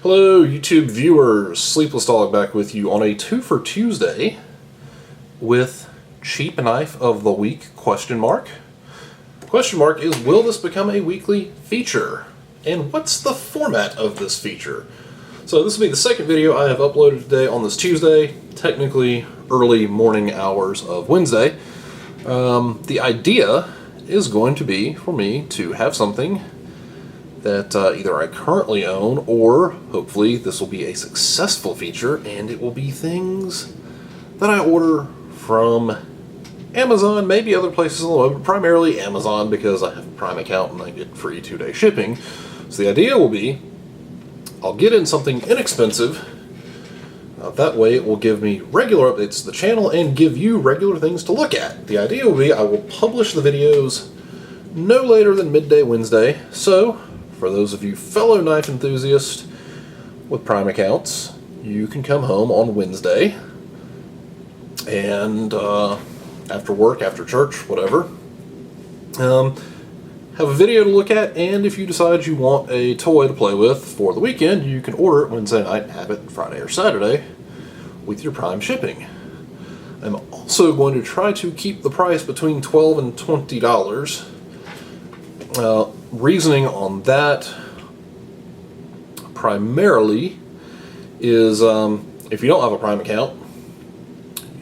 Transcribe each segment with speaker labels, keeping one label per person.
Speaker 1: Hello YouTube viewers, Sleepless Dog back with you on a 2 for Tuesday with Cheap Knife of the Week, question mark. Question mark is, will this become a weekly feature? And what's the format of this feature? So this will be the second video I have uploaded today on this Tuesday, technically early morning hours of Wednesday. The idea is going to be for me to have something that either I currently own, or hopefully this will be a successful feature and it will be things that I order from Amazon, maybe other places on the web, but primarily Amazon because I have a Prime account and I get free 2-day shipping. So the idea will be, I'll get in something inexpensive, that way it will give me regular updates to the channel and give you regular things to look at. The idea will be I will publish the videos no later than midday Wednesday, so for those of you fellow knife enthusiasts with Prime accounts, you can come home on Wednesday and after work, after church, whatever, have a video to look at, and if you decide you want a toy to play with for the weekend, you can order it Wednesday night and have it Friday or Saturday with your Prime shipping. I'm also going to try to keep the price between $12 and $20. Reasoning on that primarily is if you don't have a Prime account,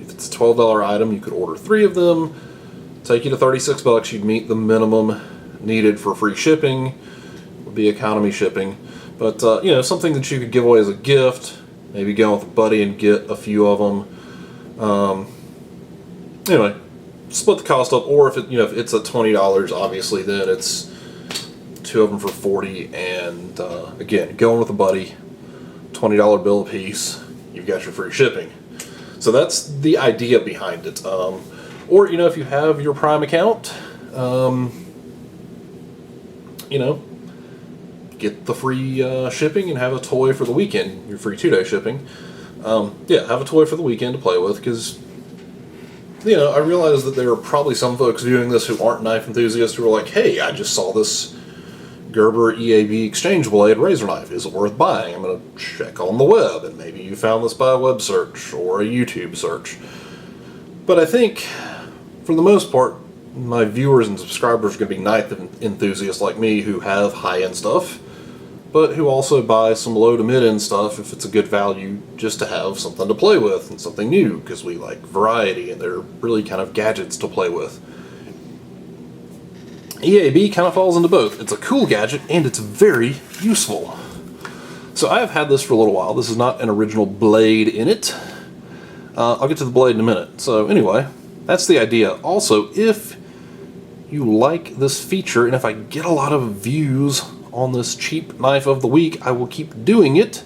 Speaker 1: if it's a $12 item, you could order 3 of them, take you to $36, you'd meet the minimum needed for free shipping, would be economy shipping, but you know, something that you could give away as a gift, maybe go with a buddy and get a few of them. Anyway, split the cost up, or if it, if it's at $20, obviously then it's 2 of them for $40, and again, going with a buddy, $20 bill a piece, you've got your free shipping. So that's the idea behind it. Or if you have your Prime account, get the free shipping and have a toy for the weekend, your free 2-day shipping. Yeah, have a toy for the weekend to play with, because I realize that there are probably some folks viewing this who aren't knife enthusiasts who are like, hey, I just saw this Gerber EAB exchange blade razor knife. Is it worth buying? I'm going to check on the web, and maybe you found this by a web search or a YouTube search. But I think, for the most part, my viewers and subscribers are going to be knife enthusiasts like me who have high-end stuff, but who also buy some low to mid-end stuff if it's a good value, just to have something to play with and something new, because we like variety and they're really kind of gadgets to play with. EAB kind of falls into both. It's a cool gadget and it's very useful. So I have had this for a little while. This is not an original blade in it. I'll get to the blade in a minute. So anyway, that's the idea. Also, if you like this feature, and if I get a lot of views on this cheap knife of the week, I will keep doing it.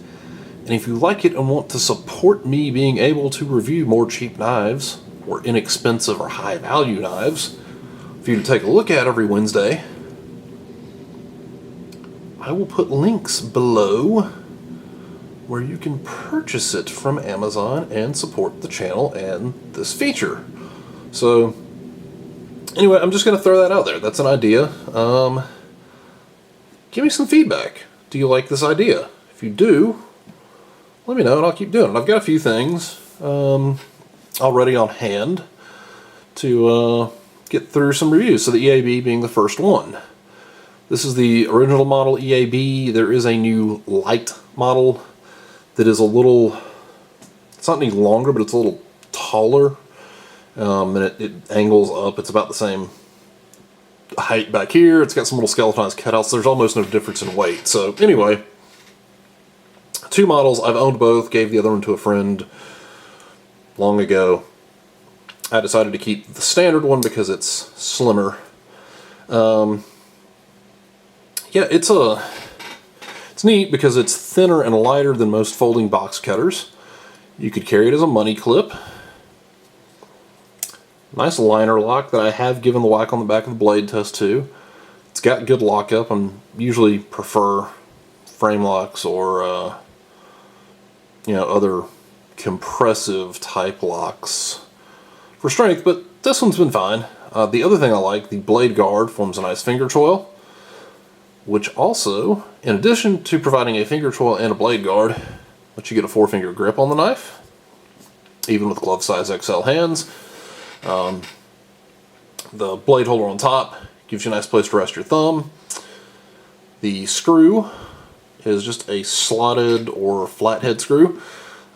Speaker 1: And if you like it and want to support me being able to review more cheap knives, or inexpensive or high value knives, for you to take a look at every Wednesday, I will put links below where you can purchase it from Amazon and support the channel and this feature. So anyway, I'm just going to throw that out there. That's an idea. Give me some feedback. Do you like this idea? If you do, let me know and I'll keep doing it. I've got a few things already on hand to get through some reviews. So the EAB being the first one. This is the original model EAB. There is a new light model that is a little, it's not any longer, but it's a little taller. And it angles up. It's about the same height back here. It's got some little skeletonized cutouts. There's almost no difference in weight. So anyway, 2 models. I've owned both. Gave the other one to a friend long ago. I decided to keep the standard one because it's slimmer. Yeah, it's neat because it's thinner and lighter than most folding box cutters. You could carry it as a money clip. Nice liner lock that I have given the whack on the back of the blade test too. It's got good lockup. I usually prefer frame locks or other compressive type locks for strength, but this one's been fine. The other thing I like, the blade guard forms a nice finger choil. which also, in addition to providing a finger choil and a blade guard, lets you get a 4-finger grip on the knife, even with glove size XL hands. The blade holder on top gives you a nice place to rest your thumb. The screw is just a slotted or flathead screw.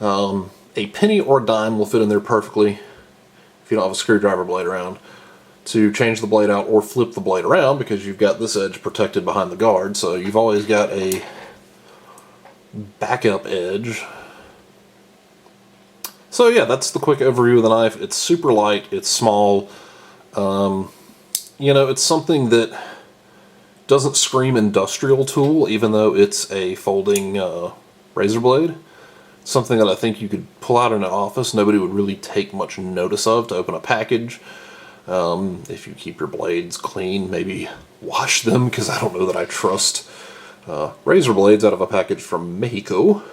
Speaker 1: A penny or a dime will fit in there perfectly if you don't have a screwdriver blade around to change the blade out or flip the blade around, because you've got this edge protected behind the guard, so you've always got a backup edge. So yeah, that's the quick overview of the knife. It's super light, it's small. You know, it's something that doesn't scream industrial tool, even though it's a folding razor blade. It's something that I think you could pull out in an office. Nobody would really take much notice of to open a package. If you keep your blades clean, maybe wash them, because I don't know that I trust razor blades out of a package from Mexico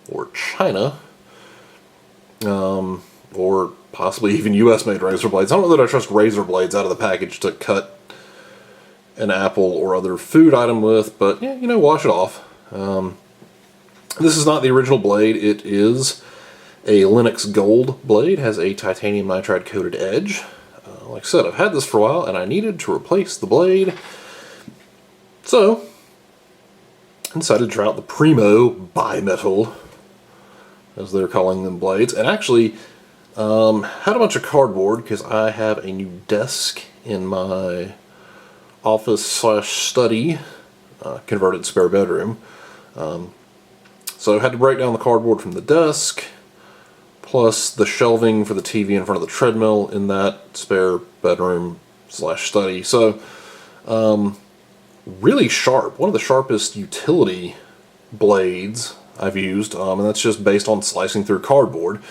Speaker 1: or China. Or possibly even US made razor blades. I don't know that I trust razor blades out of the package to cut an apple or other food item with, but yeah, you know, wash it off. This is not the original blade. It is a Linux Gold blade, has a titanium nitride coated edge. Like I said, I've had this for a while and I needed to replace the blade, so I decided to try out the Primo bimetal, as they're calling them, blades, and actually had a bunch of cardboard because I have a new desk in my office slash study, converted spare bedroom. So I had to break down the cardboard from the desk, plus the shelving for the TV in front of the treadmill in that spare bedroom slash study. So really sharp, one of the sharpest utility blades I've used, and that's just based on slicing through cardboard,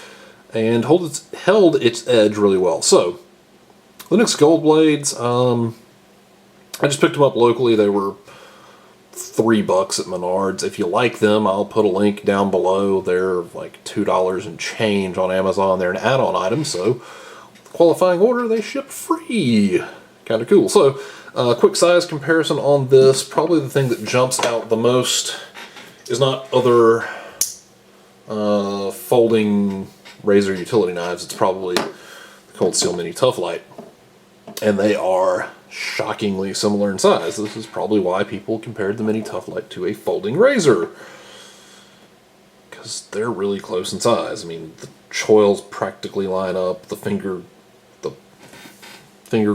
Speaker 1: and held its edge really well. So, Linux Gold blades, I just picked them up locally. They were $3 at Menards. If you like them, I'll put a link down below. They're like $2 and change on Amazon. They're an add-on item, so qualifying order, they ship free. Kind of cool. So, quick size comparison on this. Probably the thing that jumps out the most is not other folding razor utility knives. It's probably the Cold Steel Mini Tough Light. And they are shockingly similar in size. This is probably why people compared the Mini Tough Light to a folding razor, because they're really close in size. I mean, the choils practically line up. The finger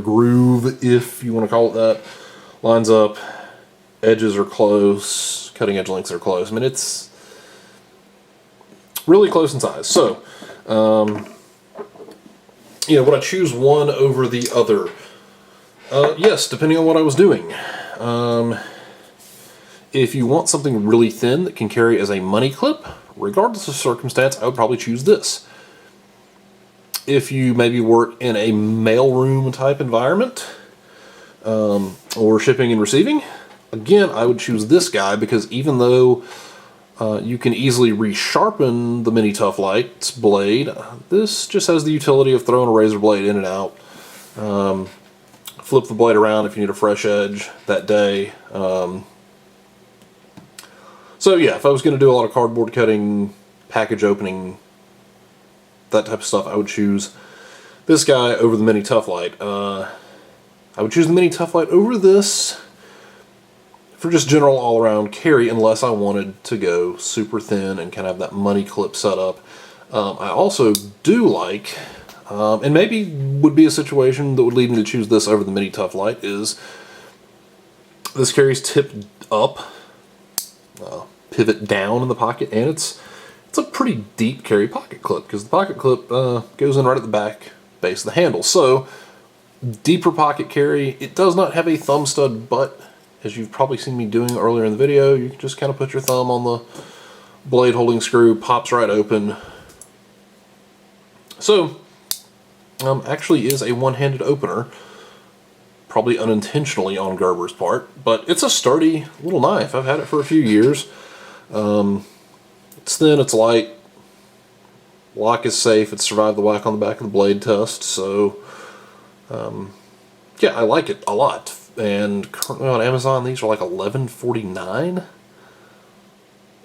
Speaker 1: groove, if you want to call it that, lines up. Edges are close. Cutting edge lengths are close. I mean, it's really close in size. So, you know, would I choose one over the other? Yes, depending on what I was doing. If you want something really thin that can carry as a money clip, regardless of circumstance, I would probably choose this. If you maybe work in a mailroom type environment, or shipping and receiving, again, I would choose this guy, because even though you can easily resharpen the Mini Tough Light's blade, this just has the utility of throwing a razor blade in and out. Flip the blade around if you need a fresh edge that day. So yeah, if I was going to do a lot of cardboard cutting, package opening, that type of stuff, I would choose this guy over the Mini Tough Light. I would choose the Mini Tough Light over this for just general all-around carry, unless I wanted to go super thin and kind of have that money clip set up. I also do like, and maybe would be a situation that would lead me to choose this over the Mini Tough Light, is this carries tip up, pivot down in the pocket, and it's a pretty deep carry pocket clip, because the pocket clip goes in right at the back base of the handle. So, deeper pocket carry. It does not have a thumb stud butt, as you've probably seen me doing earlier in the video. You can just kind of put your thumb on the blade holding screw, pops right open. So, actually is a one-handed opener, probably unintentionally on Gerber's part, but it's a sturdy little knife. I've had it for a few years. It's thin, it's light, lock is safe, it's survived the whack on the back of the blade test, so yeah, I like it a lot. And currently on Amazon, these are like $11.49.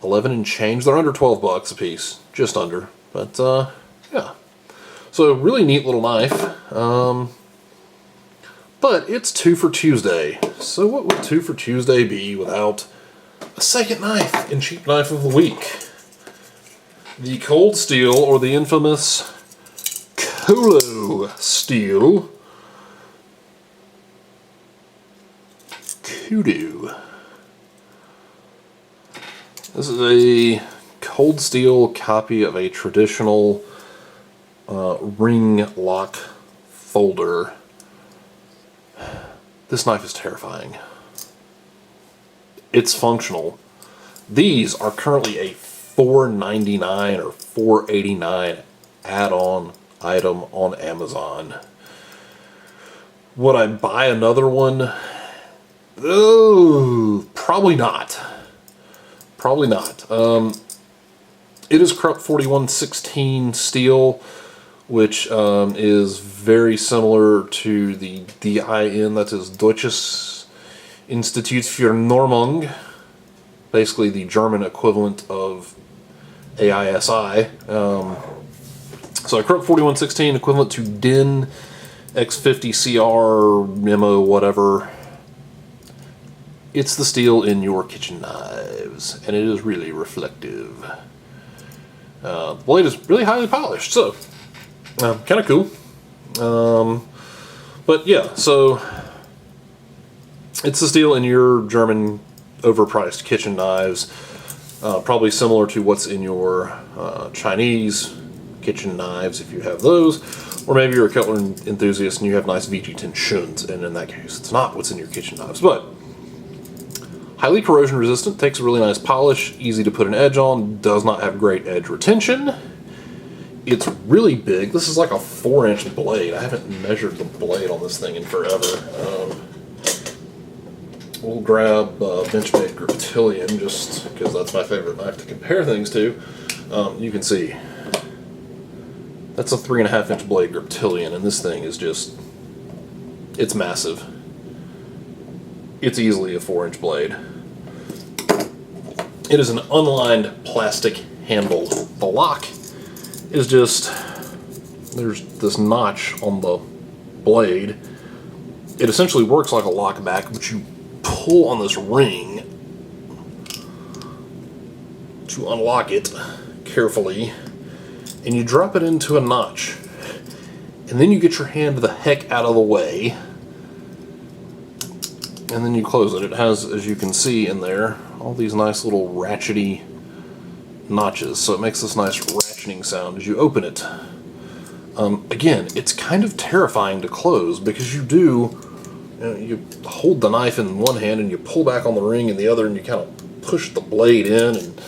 Speaker 1: 11 and change. They're under 12 bucks a piece, just under. But yeah, so really neat little knife. But it's 2 for Tuesday. So what would 2 for Tuesday be without a second knife and cheap knife of the week? The Cold Steel, or the infamous Cold Steel Kudu. This is a Cold Steel copy of a traditional ring lock folder. This knife is terrifying. It's functional. These are currently a $4.99 or $4.89 add-on item on Amazon. Would I buy another one? Oh, probably not. Probably not. It is Krupp 4116 steel, which is very similar to the DIN, that is Deutsches Institut für Normung, basically the German equivalent of AISI. So a Krupp 4116 equivalent to DIN X50 CR MO whatever. It's the steel in your kitchen knives, and it is really reflective. The blade is really highly polished, so kind of cool. But yeah, so it's the steel in your German overpriced kitchen knives, probably similar to what's in your Chinese kitchen knives if you have those, or maybe you're a cutler enthusiast and you have nice VG10 Shuns, and in that case it's not what's in your kitchen knives. But highly corrosion resistant, takes a really nice polish, easy to put an edge on, does not have great edge retention. It's really big. This is like a 4-inch blade. I haven't measured the blade on this thing in forever. We'll grab Benchmade Griptilian just because that's my favorite knife to compare things to. You can see that's a 3.5-inch blade Griptilian, and this thing is just, it's massive. It's easily a 4-inch blade. It is an unlined plastic handle. The lock is just, there's this notch on the blade. It essentially works like a lock back, but you pull on this ring to unlock it carefully, and you drop it into a notch. And then you get your hand the heck out of the way, and then you close it. It has, as you can see in there, all these nice little ratchety notches, so it makes this nice ratcheting sound as you open it. Again, it's kind of terrifying to close because you hold the knife in one hand and you pull back on the ring in the other, and you kind of push the blade in, and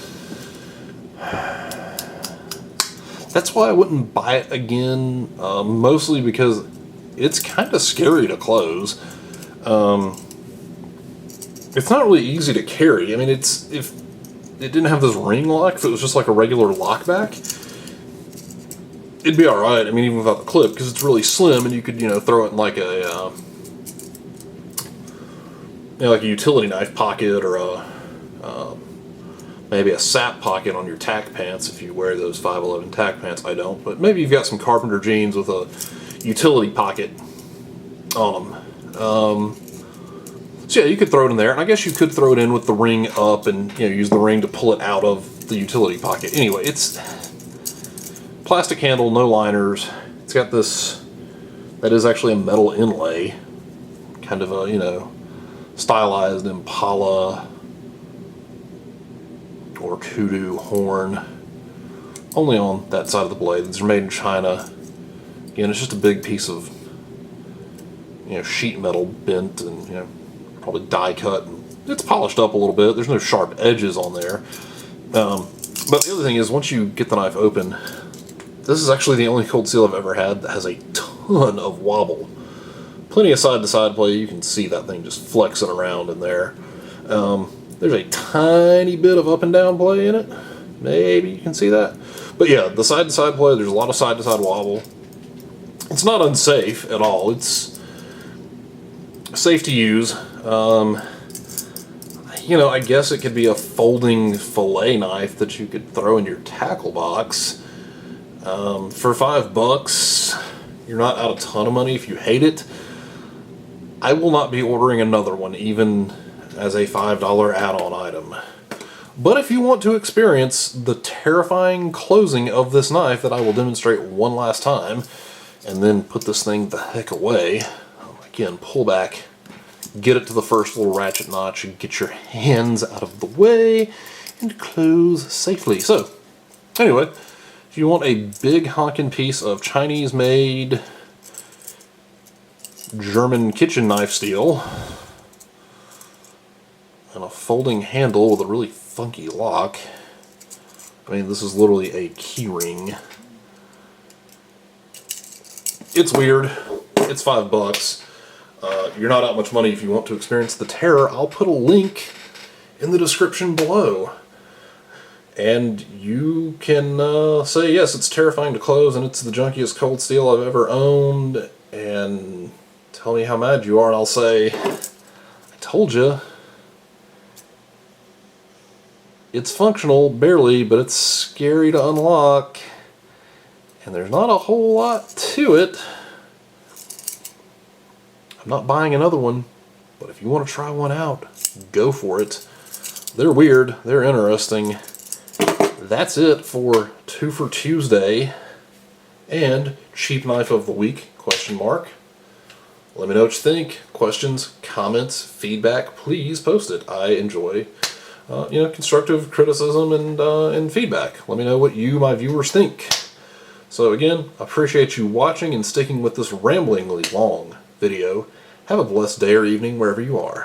Speaker 1: that's why I wouldn't buy it again, mostly because it's kind of scary to close. It's not really easy to carry. I mean, if it didn't have this ring lock, if it was just like a regular lock back, it'd be alright. I mean, even without the clip, because it's really slim, and you could, throw it in like a like a utility knife pocket, or maybe a sap pocket on your tack pants if you wear those 511 tack pants. I don't, but maybe you've got some carpenter jeans with a utility pocket on them. So yeah, you could throw it in there, and I guess you could throw it in with the ring up and use the ring to pull it out of the utility pocket. Anyway, it's plastic handle, no liners. It's got this, that is actually a metal inlay, kind of a, stylized Impala or Kudu horn, only on that side of the blade. These are made in China. Again, it's just a big piece of sheet metal bent and probably die cut, and it's polished up a little bit. There's no sharp edges on there. But the other thing is, once you get the knife open, this is actually the only Cold Steel I've ever had that has a ton of wobble. Plenty of side-to-side play. You can see that thing just flexing around in there. There's a tiny bit of up and down play in it. Maybe you can see that. But yeah, the side-to-side play, there's a lot of side-to-side wobble. It's not unsafe at all. safe to use. You know, I guess it could be a folding fillet knife that you could throw in your tackle box. For $5, you're not out a ton of money if you hate it. I will not be ordering another one, even as a $5 add-on item. But if you want to experience the terrifying closing of this knife that I will demonstrate one last time, and then put this thing the heck away, again, pull back, get it to the first little ratchet notch, and get your hands out of the way, and close safely. So, anyway, if you want a big honkin' piece of Chinese-made German kitchen knife steel, and a folding handle with a really funky lock, I mean, this is literally a key ring. It's weird. It's $5. You're not out much money if you want to experience the terror. I'll put a link in the description below. And you can say, yes, it's terrifying to close and it's the junkiest cold steel I've ever owned, and tell me how mad you are, and I'll say, I told you. It's functional, barely, but it's scary to unlock. And there's not a whole lot to it. I'm not buying another one, but if you want to try one out, go for it. They're weird, they're interesting. That's it for 2 for Tuesday and Cheap Knife of the Week, question mark. Let me know what you think. Questions, comments, feedback, please post it. I enjoy constructive criticism and feedback. Let me know what you, my viewers, think. So again, I appreciate you watching and sticking with this ramblingly long video. Have a blessed day or evening wherever you are.